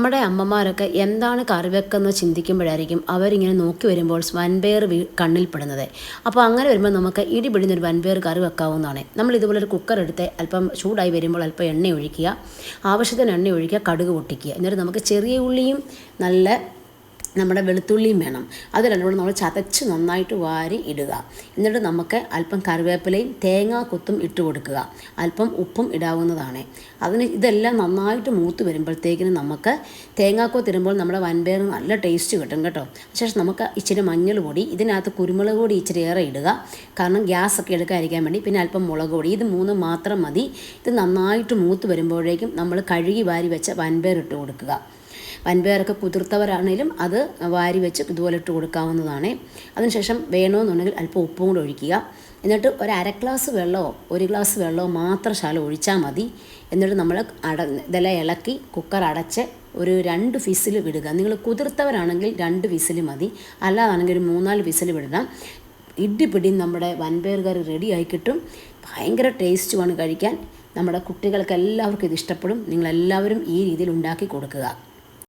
നമ്മുടെ അമ്മമാരൊക്കെ എന്താണ് കറി വെക്കുന്നത് ചിന്തിക്കുമ്പോഴായിരിക്കും അവരിങ്ങനെ നോക്കി വരുമ്പോൾ വൻപയർ കണ്ണിൽപ്പെടുന്നത്. അപ്പോൾ അങ്ങനെ വരുമ്പോൾ നമുക്ക് ഇടി പിടിഞ്ഞൊരു വൻപയർ കറി വെക്കാവുന്നതാണ്. നമ്മൾ ഇതുപോലൊരു കുക്കർ എടുത്ത് അല്പം ചൂടായി വരുമ്പോൾ അല്പം എണ്ണ ഒഴിക്കുക, ആവശ്യത്തിന് എണ്ണ ഒഴിക്കുക, കടുക് പൊട്ടിക്കുക. എന്നിട്ട് നമുക്ക് ചെറിയ ഉള്ളിയും നല്ല നമ്മുടെ വെളുത്തുള്ളിയും വേണം. അത് രണ്ടും കൂടെ നമ്മൾ ചതച്ച് നന്നായിട്ട് വാരി ഇടുക. എന്നിട്ട് നമുക്ക് അല്പം കറിവേപ്പിലയും തേങ്ങാക്കൊത്തും ഇട്ട് കൊടുക്കുക. അല്പം ഉപ്പും ഇടാവുന്നതാണ്. ഇതെല്ലാം നന്നായിട്ട് മൂത്ത് വരുമ്പോഴത്തേക്കിനും നമുക്ക് തേങ്ങാക്കൊത്ത് ഇടുമ്പോൾ നമ്മുടെ വൻപയർ നല്ല ടേസ്റ്റ് കിട്ടും കേട്ടോ. ശേഷം നമുക്ക് ഇച്ചിരി മഞ്ഞൾ പൊടി, ഇതിനകത്ത് കുരുമുളക് പൊടി ഇച്ചിരി ഏറെ ഇടുക, കാരണം ഗ്യാസൊക്കെ എടുക്കാതിരിക്കാൻ വേണ്ടി. പിന്നെ അല്പം മുളക് പൊടി, ഇത് മൂന്നും മാത്രം മതി. ഇത് നന്നായിട്ട് മൂത്ത് വരുമ്പോഴേക്കും നമ്മൾ കഴുകി വാരി വെച്ച വൻപയർ ഇട്ട് കൊടുക്കുക. വൻപയറൊക്കെ കുതിർത്തവരാണെങ്കിലും അത് വാരി വെച്ച് ഇതുപോലെ ഇട്ട് കൊടുക്കാവുന്നതാണ്. അതിനുശേഷം വേണമെന്നുണ്ടെങ്കിൽ അല്പം ഉപ്പും കൂടെ ഒഴിക്കുക. എന്നിട്ട് ഒരു അര ഗ്ലാസ് വെള്ളമോ ഒരു ഗ്ലാസ് വെള്ളമോ മാത്രം ശകലം ഒഴിച്ചാൽ മതി. എന്നിട്ട് നമ്മൾ ഇതെല്ലാം ഇളക്കി കുക്കർ അടച്ച് ഒരു 2 വിസിൽ വിടുക. നിങ്ങൾ കുതിർത്തവരാണെങ്കിൽ 2 വിസിൽ മതി, അല്ലാതാണെങ്കിൽ ഒരു 3-4 വിസിൽ വിടണം. ഇടിപിടി നമ്മുടെ വൻപയർ കറി റെഡിയായി കിട്ടും. ഭയങ്കര ടേസ്റ്റുമാണ് കഴിക്കാൻ. നമ്മുടെ കുട്ടികൾക്ക് എല്ലാവർക്കും ഇത് ഇഷ്ടപ്പെടും. നിങ്ങളെല്ലാവരും ഈ രീതിയിൽ ഉണ്ടാക്കി കൊടുക്കുക.